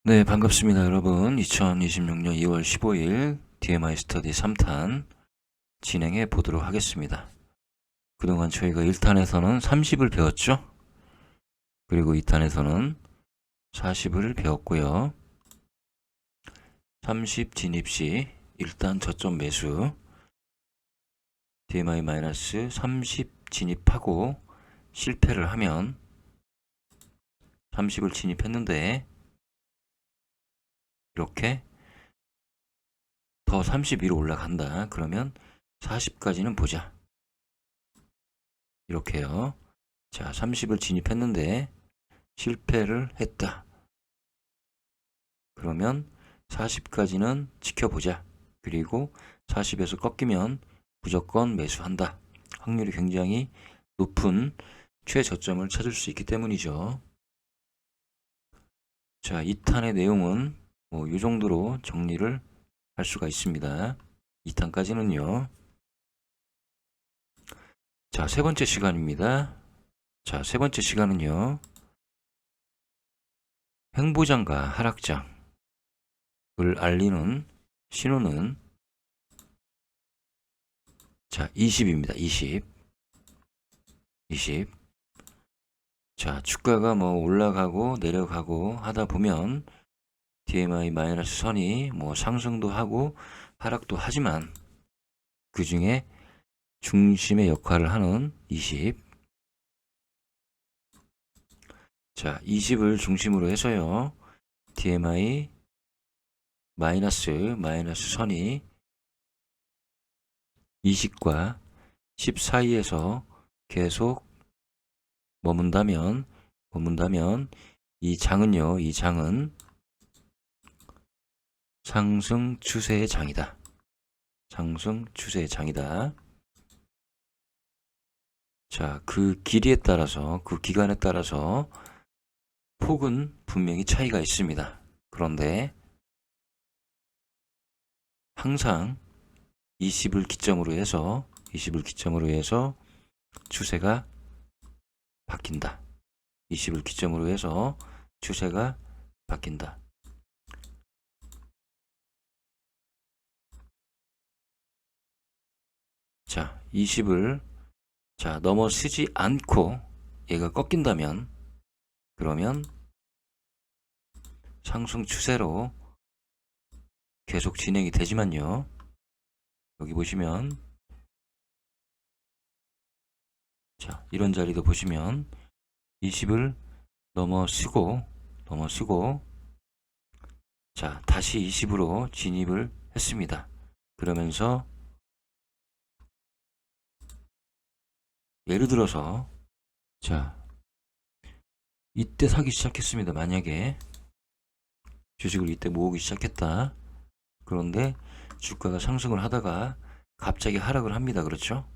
네, 반갑습니다, 여러분. 2026년 2월 15일 DMI 스터디 3탄 진행해 보도록 하겠습니다. 그동안 저희가 1탄에서는 30을 배웠죠? 그리고 2탄에서는 40을 배웠고요. 30 진입 시 일단 저점 매수, DMI-30 진입하고 실패를 하면 30을 진입했는데 이렇게 더 30 위로 올라간다. 그러면 40까지는 보자. 이렇게요. 자, 30을 진입했는데 실패를 했다. 그러면 40까지는 지켜보자. 그리고 40에서 꺾이면 무조건 매수한다. 확률이 굉장히 높은 최저점을 찾을 수 있기 때문이죠. 자, 2탄의 내용은 이 정도로 정리를 할 수가 있습니다. 2탄까지는요. 자, 세 번째 시간입니다. 자, 세 번째 시간은요. 횡보장과 하락장을 알리는 신호는 자, 20입니다. 20. 자, 주가가 올라가고 내려가고 하다 보면 DMI 마이너스 선이 상승도 하고 하락도 하지만 그 중에 중심의 역할을 하는 20. 자, 20을 중심으로 해서요. DMI 마이너스 선이 20과 10 사이에서 계속 머문다면 이 장은 상승 추세의 장이다. 상승 추세의 장이다. 자, 그 길이에 따라서, 그 기간에 따라서 폭은 분명히 차이가 있습니다. 그런데 항상 20을 기점으로 해서 추세가 바뀐다. 20을 기점으로 해서 추세가 바뀐다. 자, 20을 넘어서지 않고 얘가 꺾인다면 그러면 상승 추세로 계속 진행이 되지만요. 여기 보시면 자, 이런 자리도 보시면 20을 넘어서고 자, 다시 20으로 진입을 했습니다. 그러면서 예를 들어서 자, 이때 사기 시작했습니다. 만약에 주식을 이때 모으기 시작했다. 그런데 주가가 상승을 하다가 갑자기 하락을 합니다. 그렇죠?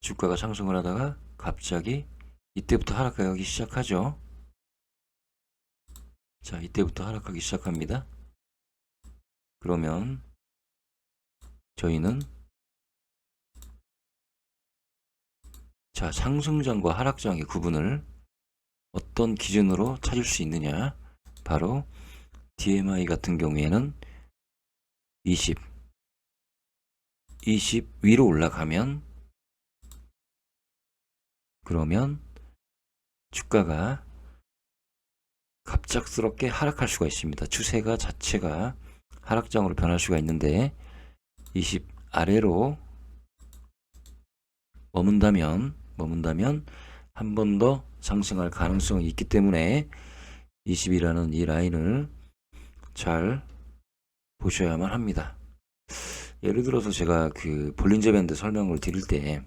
주가가 상승을 하다가 갑자기 이때부터 하락하기 시작하죠. 자, 이때부터 하락하기 시작합니다. 그러면 저희는 자, 상승장과 하락장의 구분을 어떤 기준으로 찾을 수 있느냐? 바로 DMI 같은 경우에는 20 위로 올라가면 그러면 주가가 갑작스럽게 하락할 수가 있습니다. 추세가 자체가 하락장으로 변할 수가 있는데 20 아래로 머문다면 한 번 더 상승할 가능성이 있기 때문에 20이라는 이 라인을 잘 보셔야만 합니다. 예를 들어서 제가 그 볼린저 밴드 설명을 드릴 때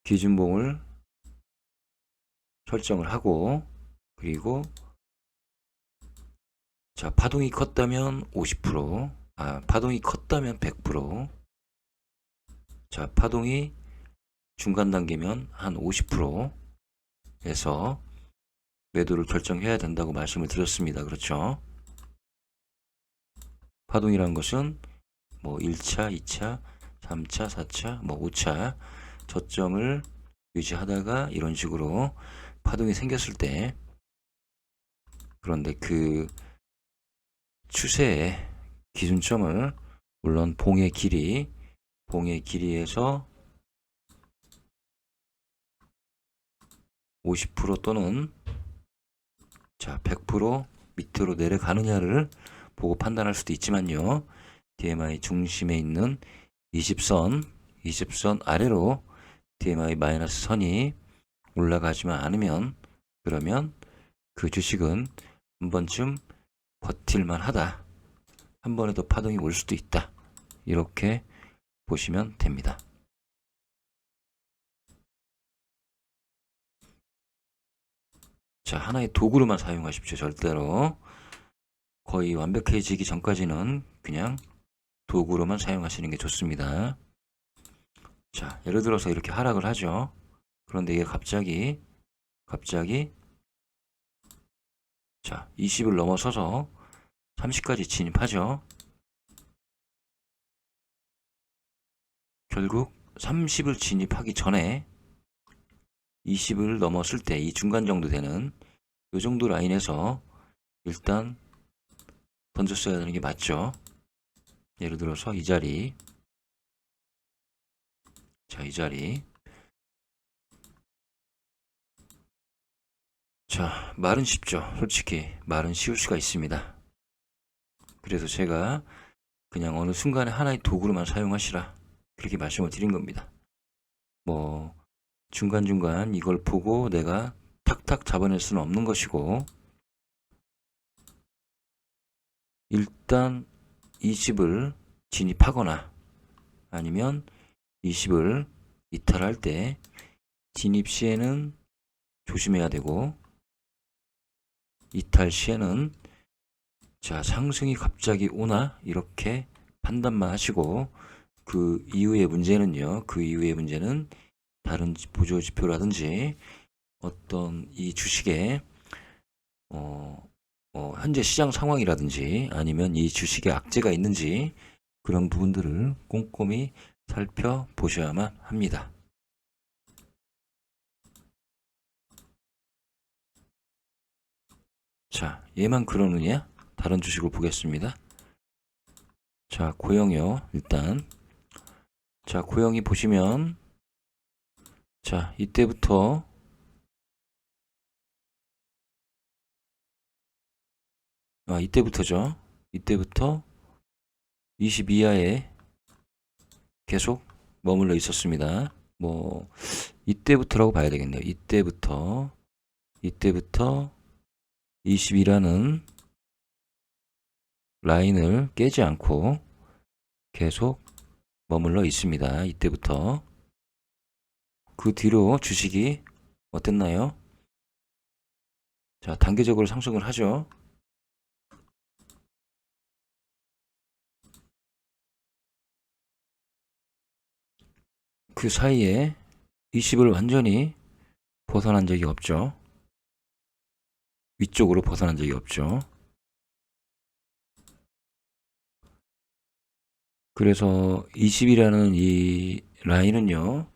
기준봉을 설정을 하고 그리고 자, 파동이 컸다면 50%, 파동이 컸다면 100%, 자, 파동이 중간 단계면 한 50%에서 매도를 결정해야 된다고 말씀을 드렸습니다. 그렇죠? 파동이라는 것은 1차, 2차, 3차, 4차, 5차 저점을 유지하다가 이런 식으로 파동이 생겼을 때, 그런데 그 추세의 기준점을 물론 봉의 길이에서 50% 또는 자 100% 밑으로 내려가느냐를 보고 판단할 수도 있지만요. DMI 중심에 있는 20선 아래로 DMI 마이너스 선이 올라가지만 않으면, 그러면 그 주식은 한 번쯤 버틸만 하다. 한 번에 더 파동이 올 수도 있다. 이렇게 보시면 됩니다. 자, 하나의 도구로만 사용하십시오. 절대로. 거의 완벽해지기 전까지는 그냥 도구로만 사용하시는 게 좋습니다. 자, 예를 들어서 이렇게 하락을 하죠. 그런데 이게 갑자기 자, 20을 넘어서서 30까지 진입하죠. 결국 30을 진입하기 전에 20을 넘었을 때 이 중간 정도 되는 이 정도 라인에서 일단 던졌어야 되는 게 맞죠. 예를 들어서 이 자리, 자, 이 자리. 자, 말은 쉽죠. 솔직히 말은 쉬울 수가 있습니다. 그래서 제가 그냥 어느 순간에 하나의 도구로만 사용하시라, 그렇게 말씀을 드린 겁니다. 뭐 중간중간 이걸 보고 내가 탁탁 잡아낼 수는 없는 것이고, 일단 20을 진입하거나 아니면 20을 이탈할 때 진입 시에는 조심해야 되고, 이탈 시에는 자, 상승이 갑자기 오나 이렇게 판단만 하시고, 그 이후의 문제는요. 그 이후의 문제는 다른 보조 지표라든지 어떤 이 주식의 현재 시장 상황이라든지 아니면 이 주식에 악재가 있는지 그런 부분들을 꼼꼼히 살펴보셔야만 합니다. 자, 얘만 그러느냐? 다른 주식을 보겠습니다. 자, 고영이요. 일단 자, 고영이 보시면 자, 이때부터 이때부터죠. 이때부터 20 이하에 계속 머물러 있었습니다. 뭐 이때부터라고 봐야 되겠네요. 이때부터 20이라는 라인을 깨지 않고 계속 머물러 있습니다. 이때부터. 그 뒤로 주식이 어땠나요? 자, 단계적으로 상승을 하죠. 그 사이에 20을 완전히 벗어난 적이 없죠. 위쪽으로 벗어난 적이 없죠. 그래서 20이라는 이 라인은요,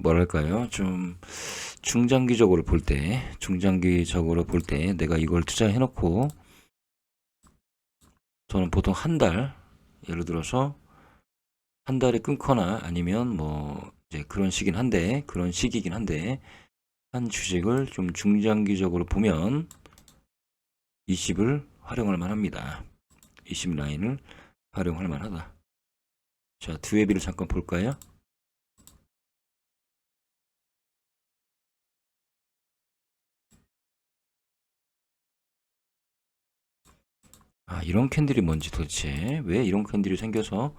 뭐랄까요, 좀 중장기적으로 볼 때 내가 이걸 투자해 놓고 저는 보통 한 달, 예를 들어서 한 달에 끊거나 아니면 뭐 이제 그런 시기긴 한데 한 주식을 좀 중장기적으로 보면 20을 활용할 만합니다. 20 라인을 활용할 만하다. 자, 두 회비를 잠깐 볼까요? 이런 캔들이 뭔지, 도대체 왜 이런 캔들이 생겨서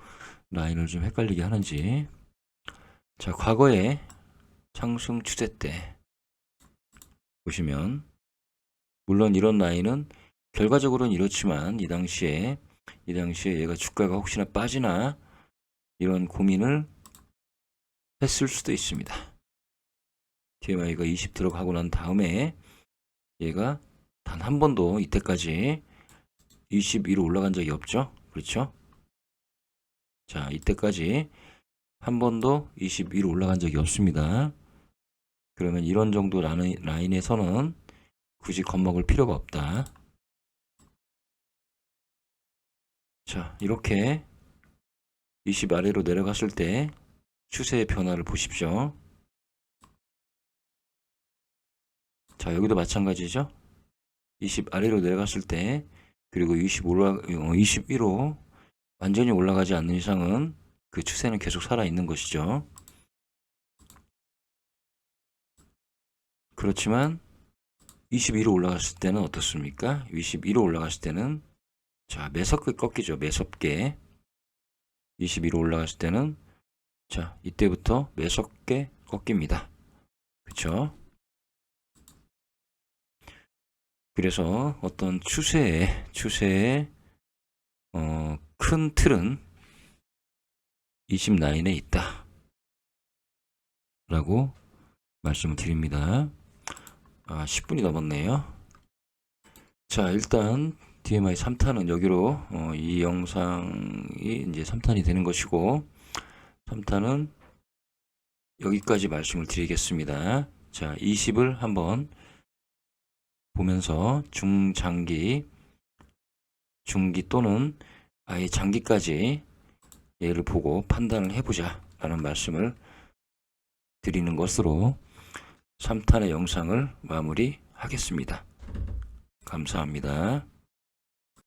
라인을 좀 헷갈리게 하는지. 자, 과거에 상승 추세 때 보시면 물론 이런 라인은 결과적으로는 이렇지만 이 당시에 얘가 주가가 혹시나 빠지나 이런 고민을 했을 수도 있습니다. DMI가 20 들어가고 난 다음에 얘가 단 한 번도 이때까지 20 위로 올라간 적이 없죠. 그렇죠? 자, 이때까지 한 번도 20 위로 올라간 적이 없습니다. 그러면 이런 정도 라인에서는 굳이 겁먹을 필요가 없다. 자, 이렇게 20 아래로 내려갔을 때 추세의 변화를 보십시오. 자, 여기도 마찬가지죠. 20 아래로 내려갔을 때, 그리고 20 위로 완전히 올라가지 않는 이상은 그 추세는 계속 살아있는 것이죠. 그렇지만 22로 올라갔을 때는 어떻습니까? 22로 올라갔을 때는 자, 매섭게 꺾이죠. 매섭게. 22로 올라갔을 때는 자, 이때부터 매섭게 꺾입니다. 그쵸? 그래서 어떤 추세의 큰 틀은 20 라인에 있다 라고 말씀을 드립니다. 10분이 넘었네요. 자, 일단 DMI 3탄은 여기로 이 영상이 이제 3탄이 되는 것이고, 3탄은 여기까지 말씀을 드리겠습니다. 자, 20을 한번 보면서 중장기, 중기 또는 아예 장기까지 얘를 보고 판단을 해보자 라는 말씀을 드리는 것으로 3탄의 영상을 마무리하겠습니다. 감사합니다.